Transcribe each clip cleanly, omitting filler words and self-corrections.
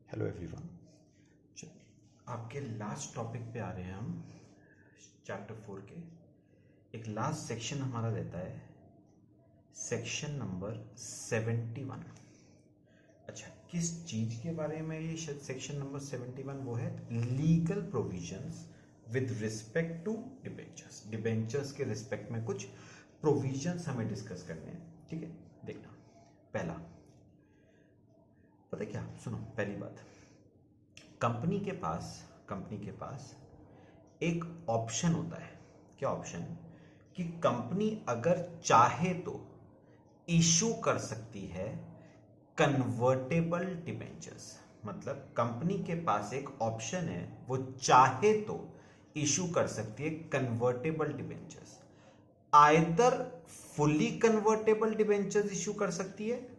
Hello everyone. आपके last topic पे आ रहे हैं हम चैप्टर 4 के। एक लास्ट सेक्शन हमारा रहता है सेक्शन नंबर 71। अच्छा, किस चीज के बारे में ये सेक्शन नंबर 71? वो है legal provisions with respect to debentures. Debentures के रिस्पेक्ट में कुछ प्रोविजंस हमें डिस्कस करने हैं। ठीक है, देखना। पहला, पता है क्या? सुनो, पहली बात, कंपनी के पास एक ऑप्शन होता है। क्या ऑप्शन? कि कंपनी अगर चाहे तो इशू कर सकती है कन्वर्टेबल डिबेंचर्स। मतलब कंपनी के पास एक ऑप्शन है, वो चाहे तो इशू कर सकती है convertible debentures. Either fully convertible debentures issue कर सकती है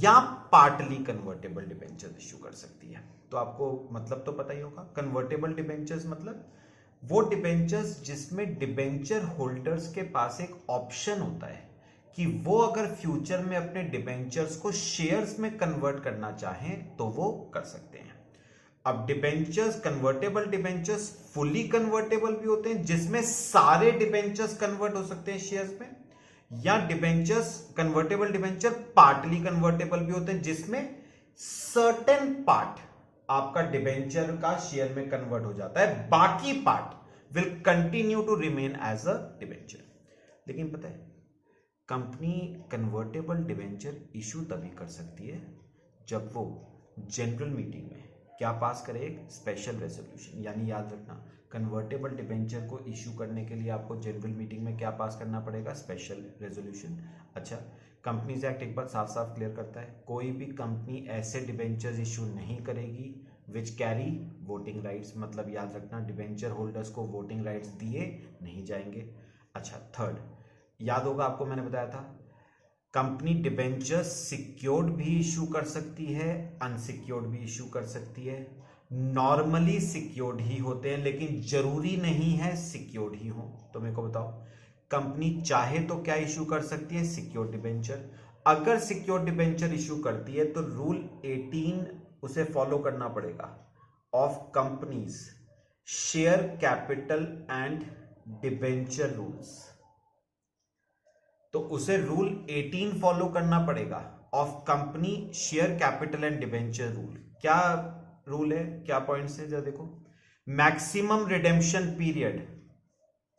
या पार्टली कन्वर्टेबल डिबेंचर्स इशू कर सकती है। तो आपको मतलब तो पता ही होगा। कन्वर्टेबल डिबेंचर्स मतलब वो डिबेंचर्स जिसमें डिबेंचर होल्डर्स के पास एक ऑप्शन होता है कि वो अगर फ्यूचर में अपने डिबेंचर्स को शेयर्स में कन्वर्ट करना चाहें तो वो कर सकते हैं। अब debentures, convertible debentures fully convertible भी होते हैं जिसमें सारे डिबेंचर्स कन्वर्ट हो सकते हैं शेयर्स में, या debentures, convertible debenture partly convertible भी होते हैं जिसमें सर्टेन पार्ट आपका डिबेंचर का शेयर में कन्वर्ट हो जाता है, बाकी part will continue to remain as a debenture. लेकिन पता है, कंपनी कन्वर्टेबल डिबेंचर इशू तभी कर सकती है जब वो जनरल मीटिंग में क्या पास करे? एक स्पेशल रेजोल्यूशन। यानी याद रखना, कन्वर्टेबल डिबेंचर को इशू करने के लिए आपको जनरल मीटिंग में क्या पास करना पड़ेगा? Special resolution. अच्छा, कंपनीज एक्ट एक बात साफ साफ क्लियर करता है, कोई भी कंपनी ऐसे डिबेंचर्स इशू नहीं करेगी विच कैरी वोटिंग राइट्स। मतलब याद रखना, डिबेंचर होल्डर्स को वोटिंग राइट्स दिए नहीं जाएंगे। अच्छा, थर्ड, याद होगा आपको मैंने बताया था, कंपनी डिबेंचर्स सिक्योर्ड भी इशू कर सकती है, अनसिक्योर्ड भी इशू कर सकती है। नॉर्मली सिक्योर्ड ही होते हैं लेकिन जरूरी नहीं है सिक्योर्ड ही हो। तो मेरे को बताओ, कंपनी चाहे तो क्या इशू कर सकती है? Secured debenture. अगर सिक्योर्ड डिबेंचर इशू करती है तो रूल 18 उसे फॉलो करना पड़ेगा of companies share capital and debenture rules. तो उसे रूल 18 फॉलो करना पड़ेगा of company share capital and debenture rule. क्या रूल है, क्या पॉइंट्स है? जरा देखो, maximum redemption period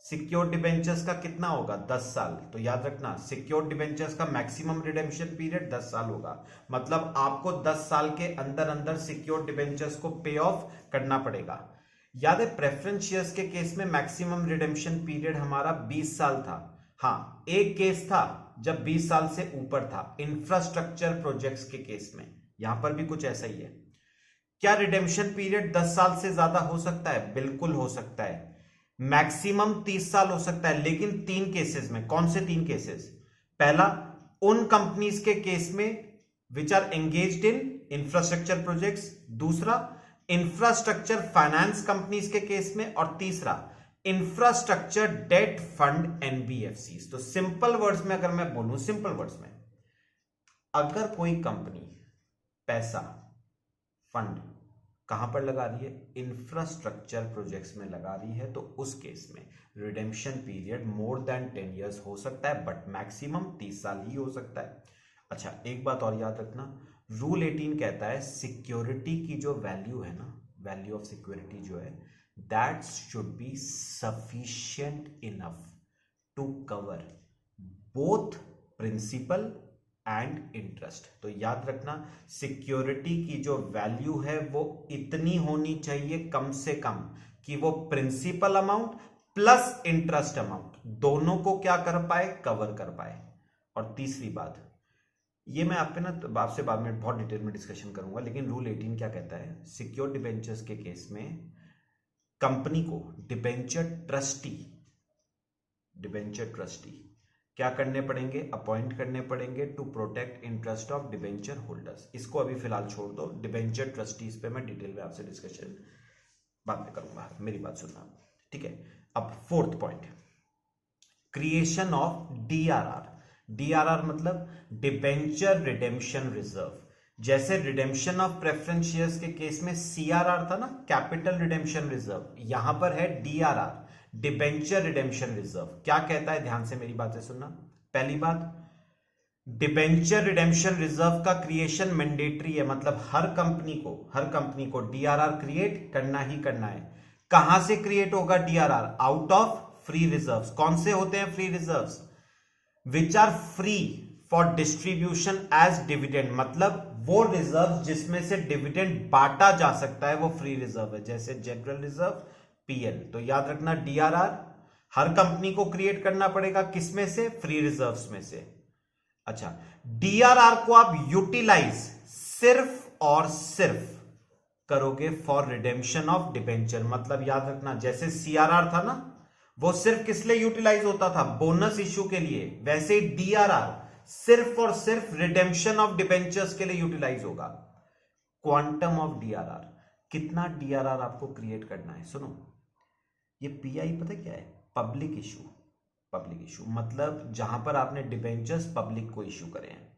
secured debentures का कितना होगा? 10 साल। तो याद रखना, सिक्योर्ड डिबेंचर्स का मैक्सिमम रिडेम्पशन पीरियड 10 साल होगा। मतलब आपको 10 साल के अंदर अंदर सिक्योर्ड डिबेंचर्स को पे ऑफ करना पड़ेगा। याद है, प्रेफरेंस शेयर्स के केस में मैक्सिमम रिडेम्पशन पीरियड हमारा 20 साल था। हाँ, एक केस था जब 20 साल से ऊपर था, इंफ्रास्ट्रक्चर प्रोजेक्ट्स के केस में। यहां पर भी कुछ ऐसा ही है। क्या रिडेम्पशन पीरियड 10 साल से ज्यादा हो सकता है? बिल्कुल हो सकता है। मैक्सिमम 30 साल हो सकता है, लेकिन 3 केसेस में। कौन से 3 केसेस? पहला, उन कंपनीज के केस में which are engaged in infrastructure projects. दूसरा, इंफ्रास्ट्रक्चर फाइनेंस कंपनीज के केस में। और तीसरा, इंफ्रास्ट्रक्चर डेट फंड एनबीएफसी। तो सिंपल वर्ड्स में अगर मैं बोलूं, सिंपल वर्ड्स में, अगर कोई कंपनी पैसा, फंड कहां पर लगा रही है? इंफ्रास्ट्रक्चर प्रोजेक्ट्स में लगा रही है, तो उस केस में redemption period more than 10 years हो सकता है, बट मैक्सिमम 30 साल ही हो सकता है। अच्छा, एक बात और याद रखना, रूल 18 कहता है सिक्योरिटी की जो वैल्यू है ना, वैल्यू ऑफ सिक्योरिटी जो है, that should be sufficient enough to cover both principal and interest. तो याद रखना, सिक्योरिटी की जो वैल्यू है वो इतनी होनी चाहिए कम से कम कि वो principal amount plus interest amount दोनों को क्या कर पाए? कवर कर पाए। और तीसरी बात, ये मैं आपसे बाद में बहुत डिटेल में डिस्कशन करूंगा, लेकिन रूल 18 क्या कहता है? सिक्योर डिबेंचर्स के केस में कंपनी को डिबेंचर ट्रस्टी क्या करने पड़ेंगे? अपॉइंट करने पड़ेंगे to protect interest of debenture holders. इसको अभी फिलहाल छोड़ दो, डिबेंचर ट्रस्टीज पे मैं डिटेल में आपसे डिस्कशन बाद में करूंगा, मेरी बात सुनना, ठीक है? अब fourth point, creation of DRR. DRR मतलब डिबेंचर रिडेम्पशन रिजर्व। जैसे रिडेम्पशन ऑफ प्रेफरेंस शेयर्स के केस में सीआरआर था ना, कैपिटल रिडेम्पशन रिजर्व, यहां पर है डीआरआर, डिबेंचर रिडेम्पशन रिजर्व। क्या कहता है, ध्यान से मेरी बातें सुनना। पहली बात, डिबेंचर रिडेम्पशन रिजर्व का क्रिएशन मैंडेटरी है, मतलब हर कंपनी को डीआरआर क्रिएट करना ही करना है। कहां से क्रिएट होगा DRR? Out of free reserves. कौन से होते हैं free reserves? Which are free for distribution as dividend, मतलब वो रिजर्व जिसमें से डिविडेंड बांटा जा सकता है वो फ्री रिजर्व है, जैसे जनरल रिजर्व, पीएल। तो याद रखना डीआरआर हर कंपनी को क्रिएट करना पड़ेगा, किसमें से? फ्री रिजर्व्स में से। अच्छा, डीआरआर को आप यूटिलाइज सिर्फ और सिर्फ करोगे फॉर रिडेम्पशन ऑफ डिबेंचर, मतलब याद रखना जैसे सीआरआर था ना, वो सिर्फ किस लिए यूटिलाइज होता था? बोनस इश्यू के लिए। वैसे ही डीआरआर सिर्फ और सिर्फ रिडेम्पशन ऑफ डिबेंचर्स के लिए यूटिलाइज होगा। क्वांटम ऑफ डीआरआर, कितना डीआरआर आपको क्रिएट करना है? सुनो, ये पीआई पता क्या है? Public issue. पब्लिक इश्यू मतलब जहां पर आपने डिबेंचर्स पब्लिक को इश्यू करे हैं।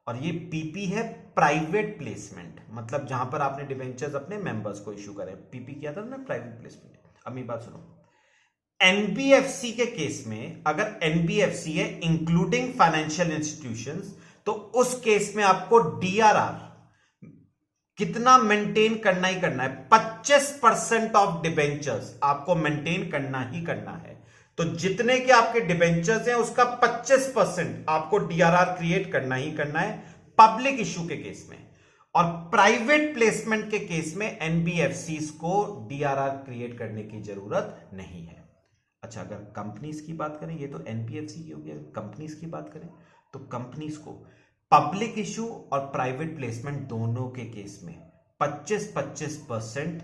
और ये पीपी है प्राइवेट प्लेसमेंट, मतलब जहां पर आपने डिबेंचर्स अपने मेंबर्स को इश्यू करे। पीपी किया था ना, प्राइवेट प्लेसमेंट। अब मेरी बात सुनो, एनबीएफसी के केस में अगर एनबीएफसी है इंक्लूडिंग फाइनेंशियल इंस्टीट्यूशंस, तो उस केस में आपको डीआरआर कितना मेंटेन करना ही करना है? 25% ऑफ डिबेंचर्स आपको मेंटेन करना ही करना है। तो जितने के आपके डिबेंचर्स हैं उसका 25% आपको डीआरआर क्रिएट करना ही करना है पब्लिक इश्यू के केस में। और प्राइवेट प्लेसमेंट के केस में एनबीएफसी को डीआरआर क्रिएट करने की जरूरत नहीं है। अच्छा, अगर कंपनीज की बात करें, ये तो एनबीएफसी की होगी, अगर कंपनीज की बात करें तो कंपनीज को पब्लिक इश्यू और प्राइवेट प्लेसमेंट दोनों के केस में 25%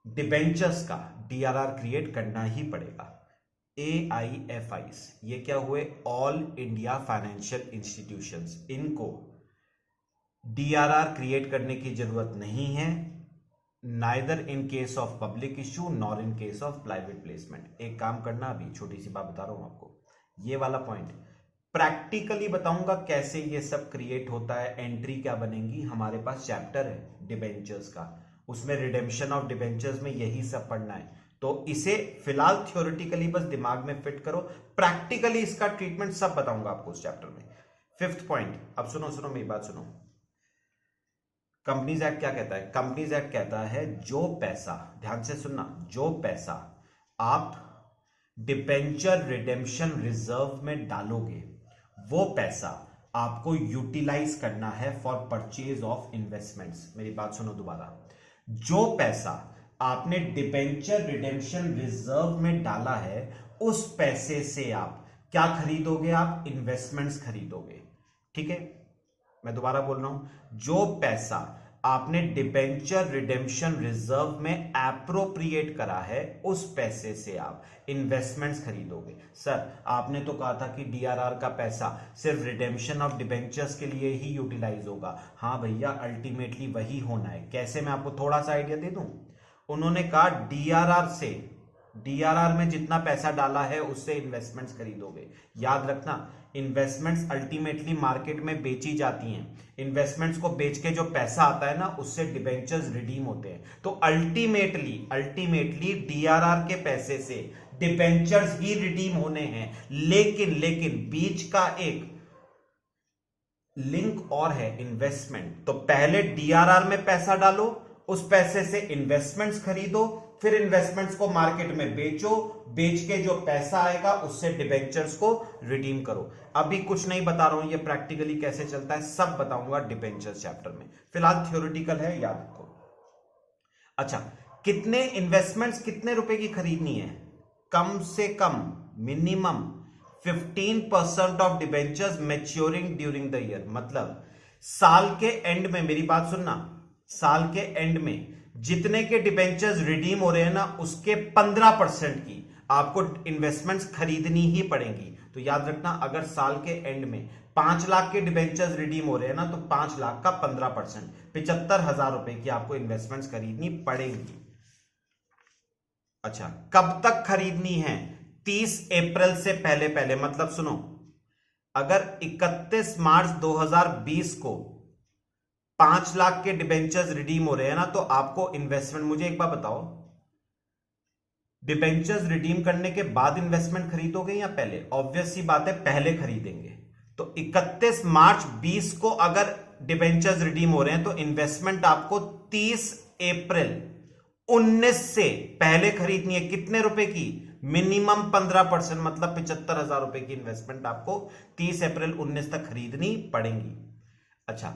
डिबेंचर्स का डीआरआर क्रिएट करना ही पड़ेगा। एआईएफआईस, ये क्या हुए? ऑल इंडिया फाइनेंशियल इंस्टीट्यूशंस, इनको डीआरआर क्रिएट करने की जरूरत नहीं है, neither in case of public issue nor in case of private placement. एक काम करना, अभी छोटी सी बात बता रहा हूं आपको, ये वाला पॉइंट प्रैक्टिकली बताऊंगा कैसे ये सब क्रिएट होता है, एंट्री क्या बनेगी। हमारे पास चैप्टर है डिबेंचर्स का, उसमें रिडेम्पशन ऑफ डिबेंचर्स में यही सब पढ़ना है। तो इसे फिलहाल थ्योरेटिकली बस दिमाग में फिट करो, प्रैक्टिकली इसका ट्रीटमेंट सब बताऊंगा आपको उस चैप्टर में। फिफ्थ पॉइंट, अब सुनो मेरी बात सुनो। कंपनीज एक्ट क्या कहता है? कंपनीज एक्ट कहता है जो पैसा, ध्यान से सुनना, जो पैसा आप डिबेंचर रिडेम्पशन रिजर्व में डालोगे वो पैसा आपको यूटिलाइज करना है फॉर परचेज ऑफ इन्वेस्टमेंट्स। मेरी बात सुनो दोबारा, जो पैसा आपने डिबेंचर रिडेम्पशन रिजर्व में डाला है उस पैसे से आप क्या खरीदोगे? आप इन्वेस्टमेंट्स खरीदोगे। ठीक है, मैं दोबारा बोल रहा हूं, जो पैसा आपने डिबेंचर रिडेम्पशन रिजर्व में एप्रोप्रिएट करा है उस पैसे से आप इन्वेस्टमेंट्स खरीदोगे। सर आपने तो कहा था कि डीआरआर का पैसा सिर्फ रिडेम्पशन ऑफ डिबेंचर्स के लिए ही यूटिलाइज होगा। हाँ भैया, अल्टीमेटली वही होना है। कैसे? मैं आपको थोड़ा सा आइडिया दे दूं। उन्होंने कहा डीआरआर में जितना पैसा डाला है उससे इन्वेस्टमेंट्स खरीदोगे। याद रखना, इन्वेस्टमेंट्स अल्टीमेटली मार्केट में बेची जाती हैं। इन्वेस्टमेंट्स को बेच के जो पैसा आता है ना, उससे डिबेंचर्स रिडीम होते हैं। तो अल्टीमेटली डीआरआर के पैसे से डिबेंचर्स ही रिडीम होने हैं। लेकिन बीच का एक लिंक और है, इन्वेस्टमेंट। तो पहले डीआरआर में पैसा डालो, उस पैसे से इन्वेस्टमेंट्स खरीदो, फिर इन्वेस्टमेंट्स को मार्केट में बेचो, बेच के जो पैसा आएगा उससे डिबेंचर्स को रिडीम करो। अभी कुछ नहीं बता रहा हूं, ये प्रैक्टिकली कैसे चलता है सब बताऊंगा डिबेंचर्स चैप्टर में। फिलहाल थ्योरेटिकल है, याद रखो। अच्छा, कितने इन्वेस्टमेंट्स कितने रुपए की खरीदनी है? कम से कम minimum 15% of debentures maturing during the year, मतलब साल के एंड में, मेरी बात सुनना, साल के एंड में जितने के डिबेंचर्स रिडीम हो रहे हैं ना, उसके 15% की आपको इन्वेस्टमेंट्स खरीदनी ही पड़ेंगी। तो याद रखना, अगर साल के एंड में 5 लाख के डिबेंचर्स रिडीम हो रहे हैं ना, तो 5 लाख का 15% 75,000 रुपए की आपको इन्वेस्टमेंट्स खरीदनी पड़ेंगी। अच्छा, कब तक खरीदनी है? 30 अप्रैल से पहले। मतलब सुनो, अगर 31 मार्च 2020 को 5 लाख के डिबेंचर्स रिडीम हो रहे हैं ना, तो आपको इन्वेस्टमेंट, मुझे एक बार बताओ, डिबेंचर्स रिडीम करने के बाद इन्वेस्टमेंट खरीदोगे या पहले? ऑब्वियस सी बात है, पहले खरीदेंगे। तो 31 मार्च 20 को अगर डिबेंचर्स रिडीम हो रहे हैं तो इन्वेस्टमेंट आपको 30 अप्रैल 19 से पहले खरीदनी है। कितने रुपए की? मिनिमम 15%, मतलब 75,000 रुपए की इन्वेस्टमेंट आपको 30 अप्रैल 19 तक खरीदनी पड़ेगी। अच्छा,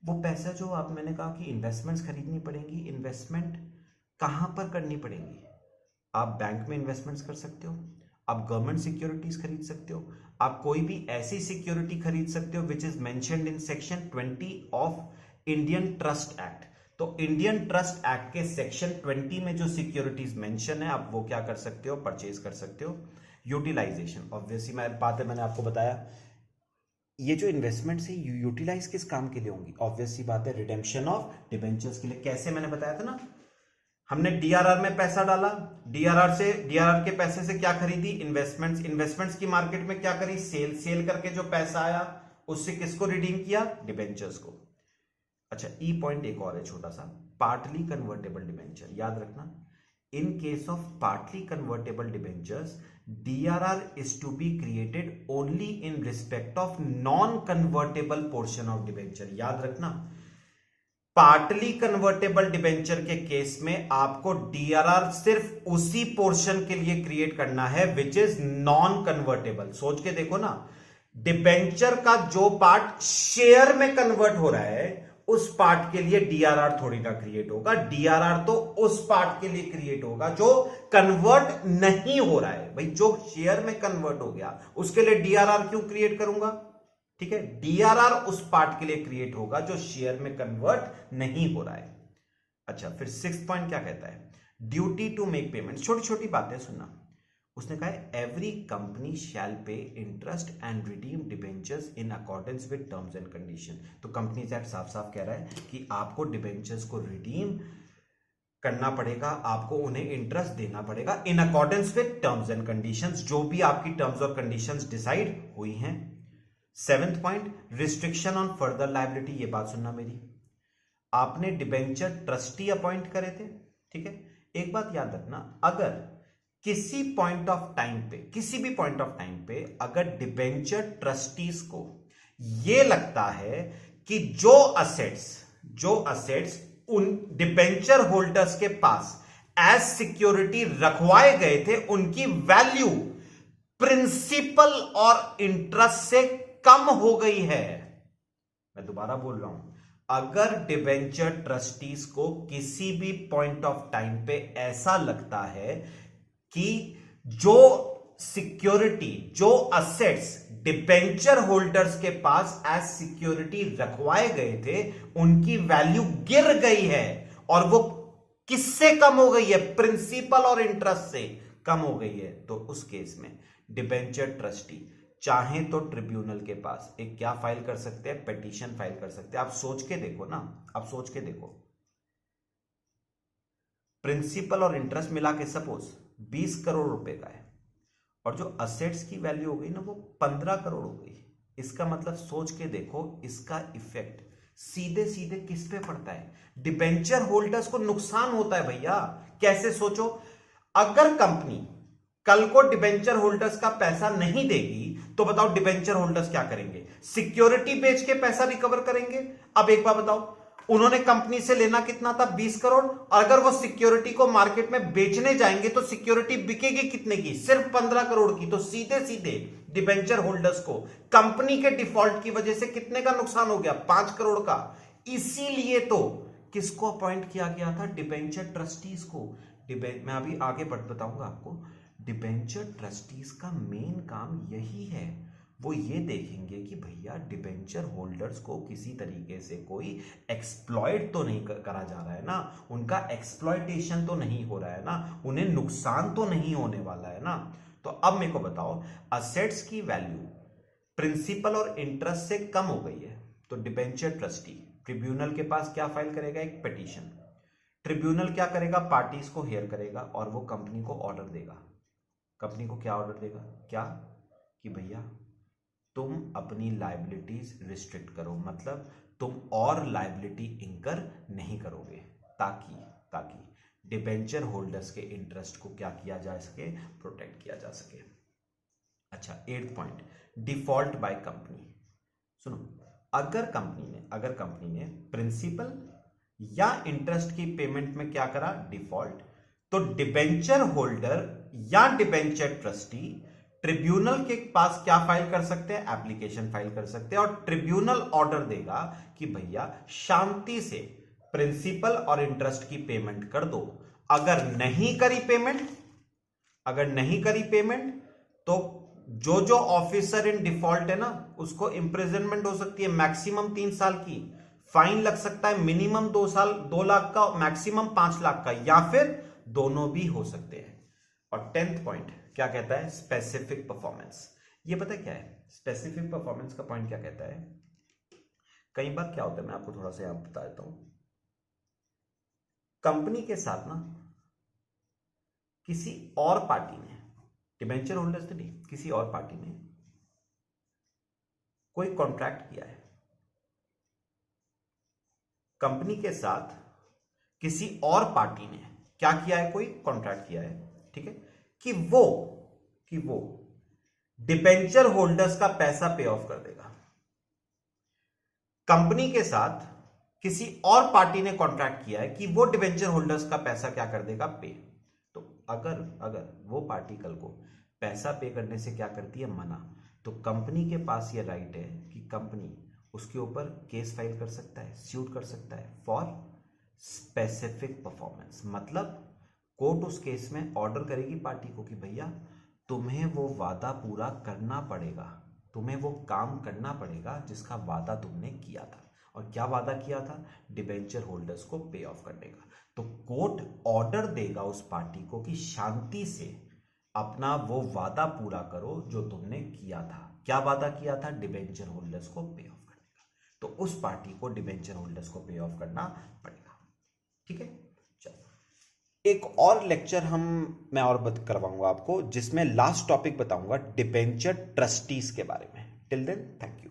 वो पैसा जो आप, मैंने कहा कि इन्वेस्टमेंट्स खरीदनी पड़ेंगी, इन्वेस्टमेंट कहां पर करनी पड़ेंगी? आप बैंक में इन्वेस्टमेंट्स कर सकते हो, आप गवर्नमेंट सिक्योरिटीज खरीद सकते हो, आप कोई भी ऐसी सिक्योरिटी खरीद सकते हो which is mentioned in section 20 of Indian trust act. तो इंडियन ट्रस्ट एक्ट के सेक्शन 20 में जो सिक्योरिटीज मेंशन है, आप वो क्या कर सकते हो? परचेज कर सकते हो। यूटिलाइजेशन, ऑब्वियसली मैं बात है, मैंने आपको बताया ये जो इन्वेस्टमेंट है यूटिलाइज किस काम के लिए होंगी? ऑब्वियसली बात है, रिडेम्पशन ऑफ डिबेंचर्स के लिए। कैसे? मैंने बताया था ना, हमने डीआरआर में पैसा डाला, डीआरआर के पैसे से क्या खरीदी? इन्वेस्टमेंट्स की मार्केट में क्या करी? सेल करके जो पैसा आया उससे किसको रिडीम किया? डिबेंचर्स को। अच्छा, ई पॉइंट एक और है छोटा सा, पार्टली कन्वर्टेबल डिबेंचर। याद रखना, in case of partly convertible debentures, DRR is to be created only in respect of non convertible portion of debenture. याद रखना, पार्टली कन्वर्टेबल डिबेंचर के केस में आपको डीआरआर सिर्फ उसी पोर्शन के लिए क्रिएट करना है विच इज नॉन कन्वर्टेबल। सोच के देखो ना, डिबेंचर का जो पार्ट शेयर में कन्वर्ट हो रहा है उस पार्ट के लिए डीआरआर थोड़ी ना क्रिएट होगा। डीआरआर तो उस पार्ट के लिए क्रिएट होगा जो कन्वर्ट नहीं हो रहा है। भाई, जो शेयर में कन्वर्ट हो गया उसके लिए डीआरआर क्यों क्रिएट करूंगा? ठीक है, डीआरआर उस पार्ट के लिए क्रिएट होगा जो शेयर में कन्वर्ट नहीं हो रहा है। अच्छा, फिर 6 पॉइंट क्या कहता है? Duty to make payment. छोटी छोटी बातें सुनना। उसने कहा है एवरी कंपनी शैल पे interest and redeem debentures in accordance with terms and condition. तो कंपनीज एक्ट साफ साफ कह रहा है कि आपको डिबेंचर्स को रिडीम करना पड़ेगा, आपको उन्हें इंटरेस्ट देना पड़ेगा in accordance with terms and conditions, जो भी आपकी टर्म्स और कंडीशंस डिसाइड हुई हैं। 7th point, restriction on further liability. ये बात सुनना मेरी, आपने डिबेंचर ट्रस्टी अपॉइंट करे थे, ठीक है। एक बात याद रखना, अगर किसी पॉइंट ऑफ टाइम पे, किसी भी पॉइंट ऑफ टाइम पे अगर डिबेंचर ट्रस्टीज को यह लगता है कि जो असेट्स उन डिबेंचर होल्डर्स के पास एज सिक्योरिटी रखवाए गए थे, उनकी वैल्यू प्रिंसिपल और इंटरेस्ट से कम हो गई है। मैं दोबारा बोल रहा हूं, अगर डिबेंचर ट्रस्टीज को किसी भी पॉइंट ऑफ टाइम पे ऐसा लगता है कि जो सिक्योरिटी, जो असेट्स डिबेंचर होल्डर्स के पास एज सिक्योरिटी रखवाए गए थे, उनकी वैल्यू गिर गई है और वो किससे कम हो गई है? प्रिंसिपल और इंटरेस्ट से कम हो गई है। तो उस केस में डिबेंचर ट्रस्टी चाहे तो ट्रिब्यूनल के पास एक क्या फाइल कर सकते हैं? पिटीशन फाइल कर सकते हैं। आप सोच के देखो ना, आप सोच के देखो, प्रिंसिपल और इंटरेस्ट मिला के सपोज 20 करोड़ रुपए का है और जो असेट्स की वैल्यू हो गई ना वो 15 करोड़ हो गई। इसका मतलब सोच के देखो, इसका इफेक्ट सीधे सीधे किस पे पड़ता है? डिबेंचर होल्डर्स को नुकसान होता है भैया। कैसे? सोचो, अगर कंपनी कल को डिबेंचर होल्डर्स का पैसा नहीं देगी तो बताओ डिबेंचर होल्डर्स क्या करेंगे? सिक्योरिटी बेच के पैसा रिकवर करेंगे। अब एक बार बताओ, उन्होंने कंपनी से लेना कितना था? 20 करोड़। अगर वो सिक्योरिटी को मार्केट में बेचने जाएंगे तो सिक्योरिटी बिकेगी कितने की? सिर्फ 15 करोड़ की। तो सीधे सीधे डिबेंचर होल्डर्स को कंपनी के डिफॉल्ट की वजह से कितने का नुकसान हो गया? 5 करोड़ का। इसीलिए तो किसको अपॉइंट किया गया था? डिबेंचर ट्रस्टीज को। मैं अभी आगे बताऊंगा आपको। डिबेंचर ट्रस्टीज का मेन काम यही है, वो ये देखेंगे कि भैया डिबेंचर होल्डर्स को किसी तरीके से कोई एक्सप्लॉइट तो नहीं करा जा रहा है ना, उनका एक्सप्लॉइटेशन तो नहीं हो रहा है ना, उन्हें नुकसान तो नहीं होने वाला है ना। तो अब मेरे को बताओ, असेट्स की वैल्यू प्रिंसिपल और इंटरेस्ट से कम हो गई है तो डिबेंचर ट्रस्टी ट्रिब्यूनल के पास क्या फाइल करेगा? एक पिटीशन। ट्रिब्यूनल क्या करेगा? पार्टीज को हेयर करेगा और वो कंपनी को ऑर्डर देगा। कंपनी को क्या ऑर्डर देगा? क्या कि भैया तुम अपनी लायबिलिटीज रिस्ट्रिक्ट करो, मतलब तुम और लायबिलिटी इंकर नहीं करोगे, ताकि ताकि डिबेंचर होल्डर्स के इंटरेस्ट को क्या किया जा सके, प्रोटेक्ट किया जा सके। अच्छा, 8th point, default by company. सुनो, अगर कंपनी ने प्रिंसिपल या इंटरेस्ट की पेमेंट में क्या करा, डिफॉल्ट, तो डिबेंचर होल्डर या डिबेंचर ट्रस्टी ट्रिब्यूनल के पास क्या फाइल कर सकते हैं, एप्लीकेशन फाइल कर सकते हैं, और ट्रिब्यूनल ऑर्डर देगा कि भैया शांति से प्रिंसिपल और इंटरेस्ट की पेमेंट कर दो। अगर नहीं करी पेमेंट तो जो ऑफिसर इन डिफॉल्ट है ना, उसको इंप्रिजनमेंट हो सकती है मैक्सिमम 3 साल की, फाइन लग सकता है मिनिमम 2 साल 2 लाख का, मैक्सिमम 5 लाख का, या फिर दोनों भी हो सकते हैं। और 10th पॉइंट क्या कहता है, स्पेसिफिक परफॉर्मेंस। ये पता है क्या है स्पेसिफिक परफॉर्मेंस का पॉइंट, क्या कहता है, कई बार क्या होता है, मैं आपको थोड़ा सा यहां बता देता हूं। कंपनी के साथ ना किसी और पार्टी ने, डिबेंचर होल्डर्स तो नहीं, किसी और पार्टी ने कोई कॉन्ट्रैक्ट किया है, कंपनी के साथ किसी और पार्टी ने क्या किया है, कोई कॉन्ट्रैक्ट किया है, ठीक है, कि वो डिबेंचर होल्डर्स का पैसा पे ऑफ कर देगा। कंपनी के साथ किसी और पार्टी ने कॉन्ट्रैक्ट किया है कि वो डिबेंचर होल्डर्स का पैसा क्या कर देगा, पे। तो अगर वो पार्टी कल को पैसा पे करने से क्या करती है, मना, तो कंपनी के पास ये राइट है कि कंपनी उसके ऊपर केस फाइल कर सकता है, सूट कर सकता है फॉर स्पेसिफिक परफॉर्मेंस। मतलब कोर्ट उस केस में ऑर्डर करेगी पार्टी को कि भैया तुम्हें वो वादा पूरा करना पड़ेगा, तुम्हें वो काम करना पड़ेगा जिसका वादा तुमने किया था। और क्या वादा किया था, डिबेंचर होल्डर्स को पे ऑफ करने का। तो कोर्ट ऑर्डर देगा उस पार्टी को कि शांति से अपना वो वादा पूरा करो जो तुमने किया था। क्या वादा किया था, डिबेंचर होल्डर्स को पे ऑफ करने का। तो उस पार्टी को डिबेंचर होल्डर्स को पे ऑफ करना पड़ेगा, ठीक है। चलो, एक और लेक्चर मैं और करवाऊंगा आपको, जिसमें लास्ट टॉपिक बताऊंगा डिबेंचर ट्रस्टीज के बारे में। Till then, thank you.